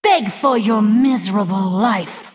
Beg for your miserable life.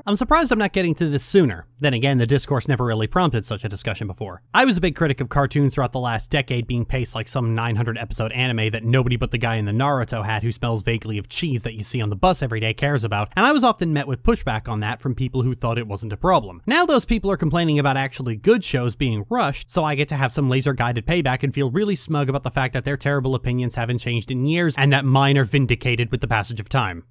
I'm surprised I'm not getting to this sooner. Then again, the discourse never really prompted such a discussion before. I was a big critic of cartoons throughout the last decade being paced like some 900-episode anime that nobody but the guy in the Naruto hat who smells vaguely of cheese that you see on the bus every day cares about, and I was often met with pushback on that from people who thought it wasn't a problem. Now those people are complaining about actually good shows being rushed, so I get to have some laser-guided payback and feel really smug about the fact that their terrible opinions haven't changed in years and that mine are vindicated with the passage of time.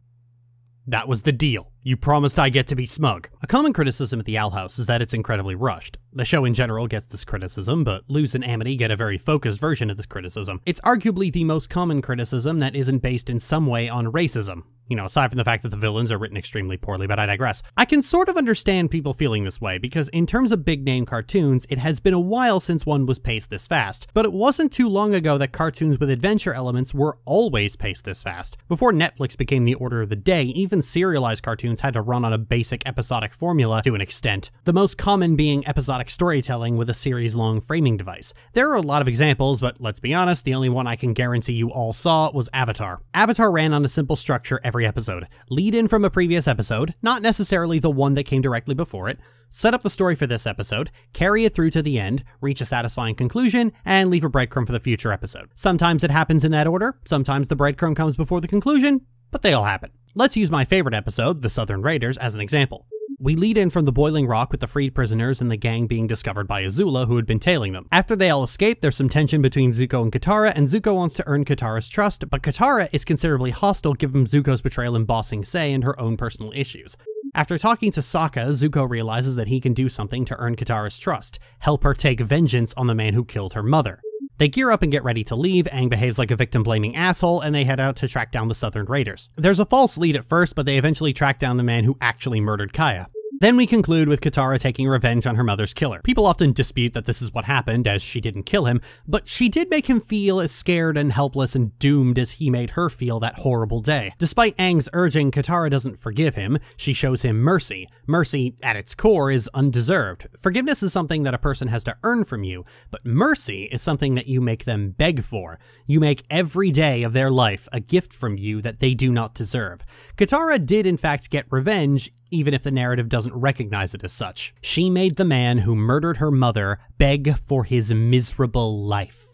That was the deal. You promised I get to be smug. A common criticism of the Owl House is that it's incredibly rushed. The show in general gets this criticism, but Luz and Amity get a very focused version of this criticism. It's arguably the most common criticism that isn't based in some way on racism. You know, aside from the fact that the villains are written extremely poorly, but I digress. I can sort of understand people feeling this way, because in terms of big-name cartoons, it has been a while since one was paced this fast. But it wasn't too long ago that cartoons with adventure elements were always paced this fast. Before Netflix became the order of the day, even serialized cartoons had to run on a basic episodic formula to an extent. The most common being episodic storytelling with a series-long framing device. There are a lot of examples, but let's be honest, the only one I can guarantee you all saw was Avatar. Avatar ran on a simple structure every episode. Lead in from a previous episode, not necessarily the one that came directly before it, set up the story for this episode, carry it through to the end, reach a satisfying conclusion, and leave a breadcrumb for the future episode. Sometimes it happens in that order, sometimes the breadcrumb comes before the conclusion, but they all happen. Let's use my favorite episode, The Southern Raiders, as an example. We lead in from the boiling rock with the freed prisoners and the gang being discovered by Azula, who had been tailing them. After they all escape, there's some tension between Zuko and Katara, and Zuko wants to earn Katara's trust, but Katara is considerably hostile given Zuko's betrayal in Ba Sing Se and her own personal issues. After talking to Sokka, Zuko realizes that he can do something to earn Katara's trust, help her take vengeance on the man who killed her mother. They gear up and get ready to leave, Aang behaves like a victim-blaming asshole, and they head out to track down the Southern Raiders. There's a false lead at first, but they eventually track down the man who actually murdered Kaya. Then we conclude with Katara taking revenge on her mother's killer. People often dispute that this is what happened, as she didn't kill him, but she did make him feel as scared and helpless and doomed as he made her feel that horrible day. Despite Aang's urging, Katara doesn't forgive him, she shows him mercy. Mercy, at its core, is undeserved. Forgiveness is something that a person has to earn from you, but mercy is something that you make them beg for. You make every day of their life a gift from you that they do not deserve. Katara did in fact get revenge, even if the narrative doesn't recognize it as such. She made the man who murdered her mother beg for his miserable life.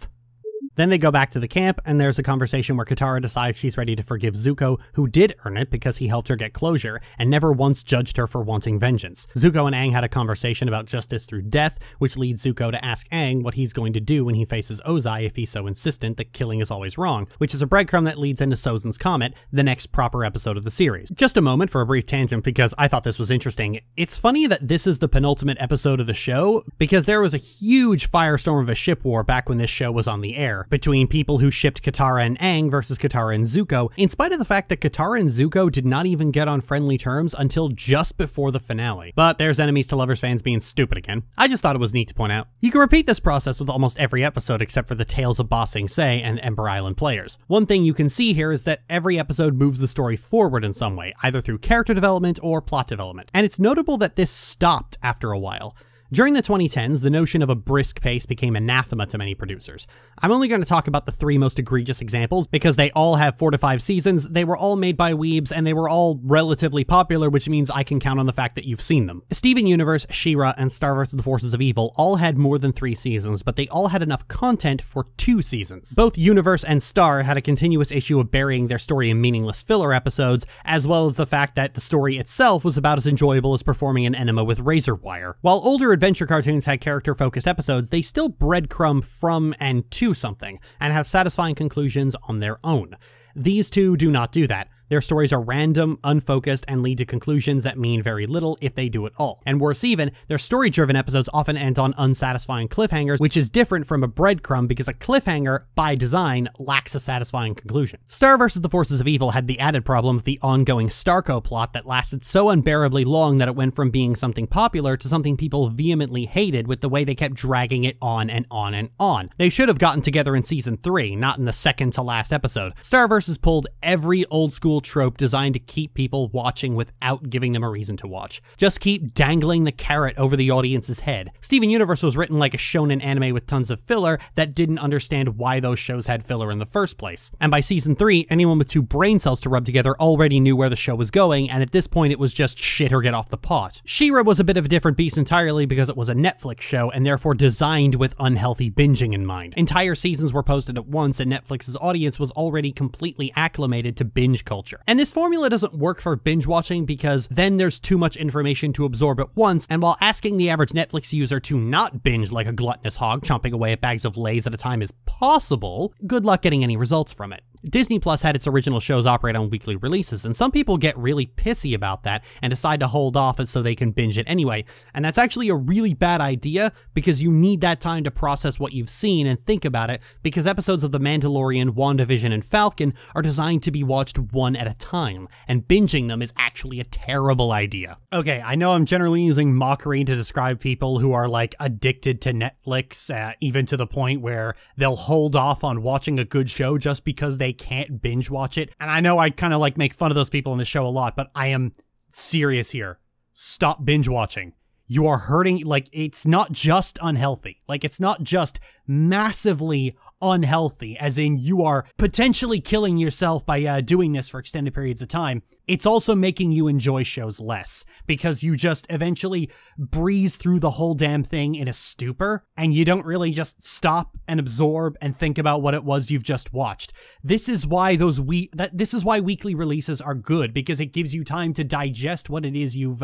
Then they go back to the camp, and there's a conversation where Katara decides she's ready to forgive Zuko, who did earn it because he helped her get closure, and never once judged her for wanting vengeance. Zuko and Aang had a conversation about justice through death, which leads Zuko to ask Aang what he's going to do when he faces Ozai if he's so insistent that killing is always wrong, which is a breadcrumb that leads into Sozin's Comet, the next proper episode of the series. Just a moment for a brief tangent because I thought this was interesting. It's funny that this is the penultimate episode of the show, because there was a huge firestorm of a ship war back when this show was on the air, between people who shipped Katara and Aang versus Katara and Zuko, in spite of the fact that Katara and Zuko did not even get on friendly terms until just before the finale. But there's enemies to lovers fans being stupid again. I just thought it was neat to point out. You can repeat this process with almost every episode except for the Tales of Ba Sing Se and Ember Island players. One thing you can see here is that every episode moves the story forward in some way, either through character development or plot development. And it's notable that this stopped after a while. During the 2010s, the notion of a brisk pace became anathema to many producers. I'm only going to talk about the three most egregious examples because they all have 4 to 5 seasons, they were all made by weebs, and they were all relatively popular, which means I can count on the fact that you've seen them. Steven Universe, She-Ra, and Star vs. the Forces of Evil all had more than 3 seasons, but they all had enough content for 2 seasons. Both Universe and Star had a continuous issue of burying their story in meaningless filler episodes, as well as the fact that the story itself was about as enjoyable as performing an enema with razor wire. While older adventure cartoons had character-focused episodes, they still breadcrumb from and to something, and have satisfying conclusions on their own. These two do not do that. Their stories are random, unfocused, and lead to conclusions that mean very little if they do at all. And worse even, their story-driven episodes often end on unsatisfying cliffhangers, which is different from a breadcrumb because a cliffhanger, by design, lacks a satisfying conclusion. Star vs. the Forces of Evil had the added problem of the ongoing Starco plot that lasted so unbearably long that it went from being something popular to something people vehemently hated with the way they kept dragging it on and on and on. They should have gotten together in season 3, not in the second to last episode. Star vs. pulled every old school cruel trope designed to keep people watching without giving them a reason to watch. Just keep dangling the carrot over the audience's head. Steven Universe was written like a shonen anime with tons of filler that didn't understand why those shows had filler in the first place. And by season 3, anyone with 2 brain cells to rub together already knew where the show was going, and at this point it was just shit or get off the pot. She-Ra was a bit of a different beast entirely because it was a Netflix show and therefore designed with unhealthy binging in mind. Entire seasons were posted at once and Netflix's audience was already completely acclimated to binge culture. And this formula doesn't work for binge watching because then there's too much information to absorb at once, and while asking the average Netflix user to not binge like a gluttonous hog chomping away at bags of Lay's at a time is possible, good luck getting any results from it. Disney Plus had its original shows operate on weekly releases, and some people get really pissy about that and decide to hold off so they can binge it anyway. And that's actually a really bad idea because you need that time to process what you've seen and think about it, because episodes of The Mandalorian, WandaVision, and Falcon are designed to be watched one at a time, and binging them is actually a terrible idea. Okay, I know I'm generally using mockery to describe people who are like addicted to Netflix, even to the point where they'll hold off on watching a good show just because they can't binge watch it. And I know I kind of like make fun of those people in the show a lot, but I am serious here. Stop binge watching. You are hurting. Like, it's not just unhealthy. Like, it's not just massively unhealthy, as in you are potentially killing yourself by doing this for extended periods of time. It's also making you enjoy shows less because you just eventually breeze through the whole damn thing in a stupor and you don't really just stop and absorb and think about what it was you've just watched. This is why this is why weekly releases are good, because it gives you time to digest what it is you've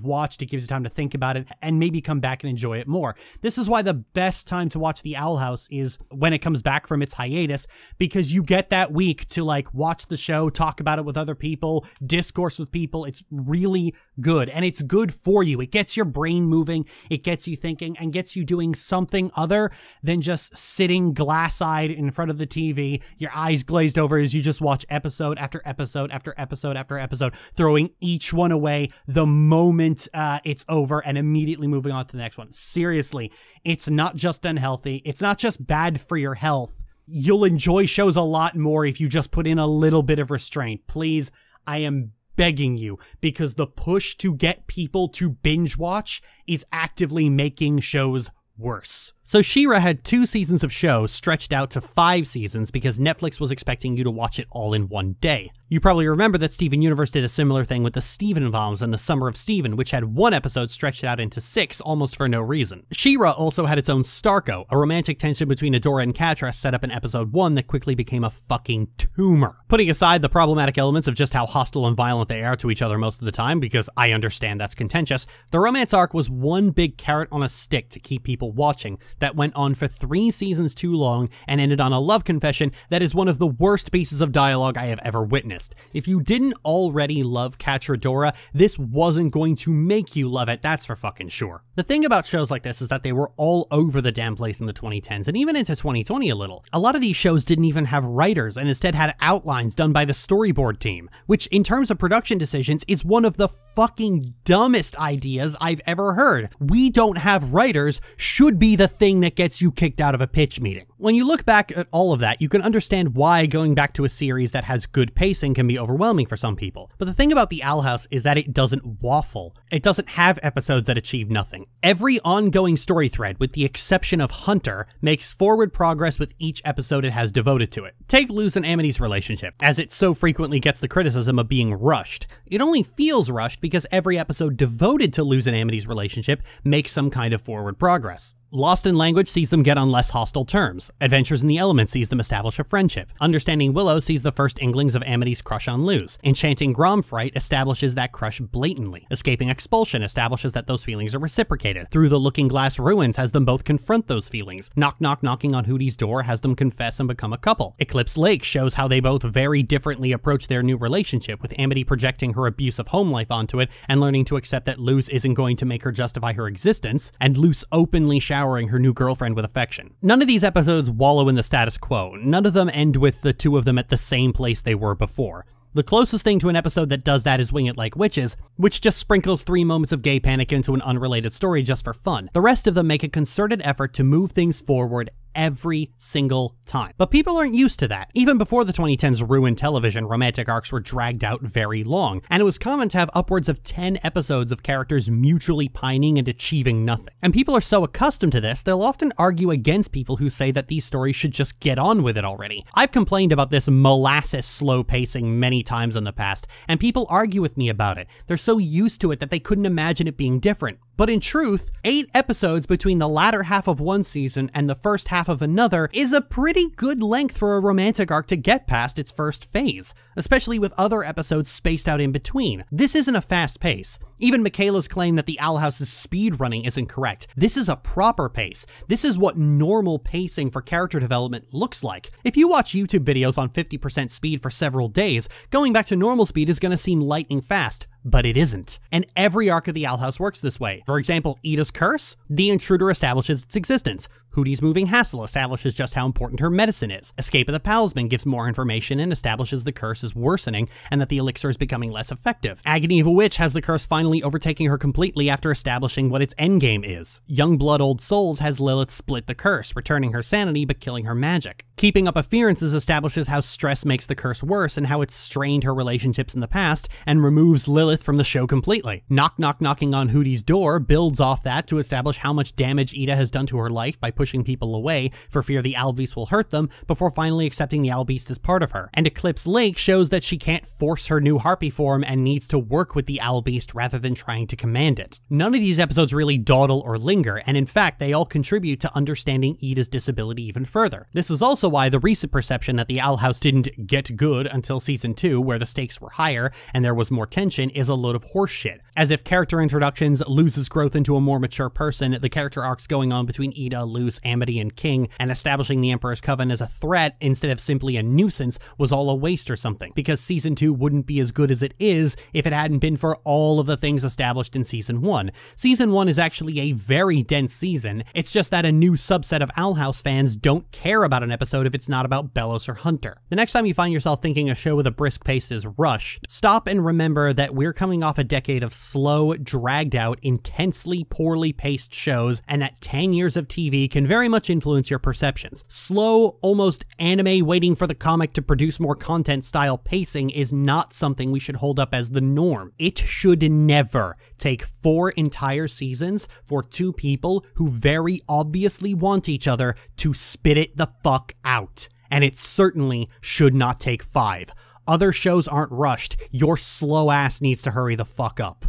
watched. It gives you time to think about it and maybe come back and enjoy it more. This is why the best time to watch The Owl House is when it comes back from its hiatus, because you get that week to like watch the show, talk about it with other people, discourse with people. It's really good, and it's good for you. It gets your brain moving, it gets you thinking, and gets you doing something other than just sitting glass-eyed in front of the TV, your eyes glazed over as you just watch episode after episode after episode after episode, throwing each one away the moment it's over and immediately moving on to the next one. Seriously, it's not just unhealthy. It's not just bad for your health. You'll enjoy shows a lot more if you just put in a little bit of restraint. Please, I am begging you, because the push to get people to binge watch is actively making shows worse. So She-Ra had 2 seasons of show stretched out to 5 seasons because Netflix was expecting you to watch it all in one day. You probably remember that Steven Universe did a similar thing with the Steven Voms and the Summer of Steven, which had 1 episode stretched out into 6 almost for no reason. She-Ra also had its own Starco, a romantic tension between Adora and Catra set up in episode 1 that quickly became a fucking tumor. Putting aside the problematic elements of just how hostile and violent they are to each other most of the time, because I understand that's contentious, the romance arc was one big carrot on a stick to keep people watching that went on for 3 seasons too long and ended on a love confession that is one of the worst pieces of dialogue I have ever witnessed. If you didn't already love Catra, this wasn't going to make you love it, that's for fucking sure. The thing about shows like this is that they were all over the damn place in the 2010s and even into 2020 a little. A lot of these shows didn't even have writers and instead had outlines done by the storyboard team, which in terms of production decisions is one of the fucking dumbest ideas I've ever heard. We don't have writers should be the thing that gets you kicked out of a pitch meeting. When you look back at all of that, you can understand why going back to a series that has good pacing can be overwhelming for some people. But the thing about The Owl House is that it doesn't waffle. It doesn't have episodes that achieve nothing. Every ongoing story thread, with the exception of Hunter, makes forward progress with each episode it has devoted to it. Take Luz and Amity's relationship, as it so frequently gets the criticism of being rushed. It only feels rushed because every episode devoted to Luz and Amity's relationship makes some kind of forward progress. Lost in Language sees them get on less hostile terms. Adventures in the Elements sees them establish a friendship. Understanding Willow sees the first inklings of Amity's crush on Luz. Enchanting Gromfright establishes that crush blatantly. Escaping Expulsion establishes that those feelings are reciprocated. Through the Looking Glass Ruins has them both confront those feelings. Knock Knock Knocking on Hootie's Door has them confess and become a couple. Eclipse Lake shows how they both very differently approach their new relationship, with Amity projecting her abusive home life onto it and learning to accept that Luz isn't going to make her justify her existence, and Luz openly showering her new girlfriend with affection. None of these episodes wallow in the status quo. None of them end with the two of them at the same place they were before. The closest thing to an episode that does that is Wing It Like Witches, which just sprinkles 3 moments of gay panic into an unrelated story just for fun. The rest of them make a concerted effort to move things forward every single time. But people aren't used to that. Even before the 2010s ruined television, romantic arcs were dragged out very long, and it was common to have upwards of 10 episodes of characters mutually pining and achieving nothing. And people are so accustomed to this, they'll often argue against people who say that these stories should just get on with it already. I've complained about this molasses slow pacing many times in the past, and people argue with me about it. They're so used to it that they couldn't imagine it being different. But in truth, 8 episodes between the latter half of one season and the first half of another is a pretty good length for a romantic arc to get past its first phase, especially with other episodes spaced out in between. This isn't a fast pace. Even Michaela's claim that the Owl House's speed running isn't correct. This is a proper pace. This is what normal pacing for character development looks like. If you watch YouTube videos on 50% speed for several days, going back to normal speed is going to seem lightning fast. But it isn't. And every arc of the Owl House works this way. For example, Ida's curse? The intruder establishes its existence. Hootie's moving hassle establishes just how important her medicine is. Escape of the Palisman gives more information and establishes the curse is worsening and that the elixir is becoming less effective. Agony of a Witch has the curse finally overtaking her completely after establishing what its endgame is. Youngblood Old Souls has Lilith split the curse, returning her sanity but killing her magic. Keeping Up Appearances establishes how stress makes the curse worse and how it's strained her relationships in the past and removes Lilith from the show completely. Knock Knock Knocking on Hootie's Door builds off that to establish how much damage Ida has done to her life by pushing people away for fear the Owl Beast will hurt them before finally accepting the Owl Beast as part of her. And Eclipse Lake shows that she can't force her new Harpy form and needs to work with the Owl Beast rather than trying to command it. None of these episodes really dawdle or linger, and in fact they all contribute to understanding Ida's disability even further. This is also why the recent perception that the Owl House didn't get good until season 2, where the stakes were higher and there was more tension, is a load of horseshit. As if character introductions loses growth into a more mature person, the character arcs going on between Ida, Luce, Amity, and King, and establishing the Emperor's Coven as a threat instead of simply a nuisance was all a waste or something, because season 2 wouldn't be as good as it is if it hadn't been for all of the things established in season 1. Season 1 is actually a very dense season, it's just that a new subset of Owl House fans don't care about an episode if it's not about Bellows or Hunter. The next time you find yourself thinking a show with a brisk pace is rushed, stop and remember that we're coming off a decade of slow, dragged out, intensely poorly paced shows, and that 10 years of TV can very much influence your perceptions. Slow, almost anime waiting for the comic to produce more content style pacing is not something we should hold up as the norm. It should never take 4 entire seasons for 2 people who very obviously want each other to spit it the fuck out. And it certainly should not take 5. Other shows aren't rushed. Your slow ass needs to hurry the fuck up.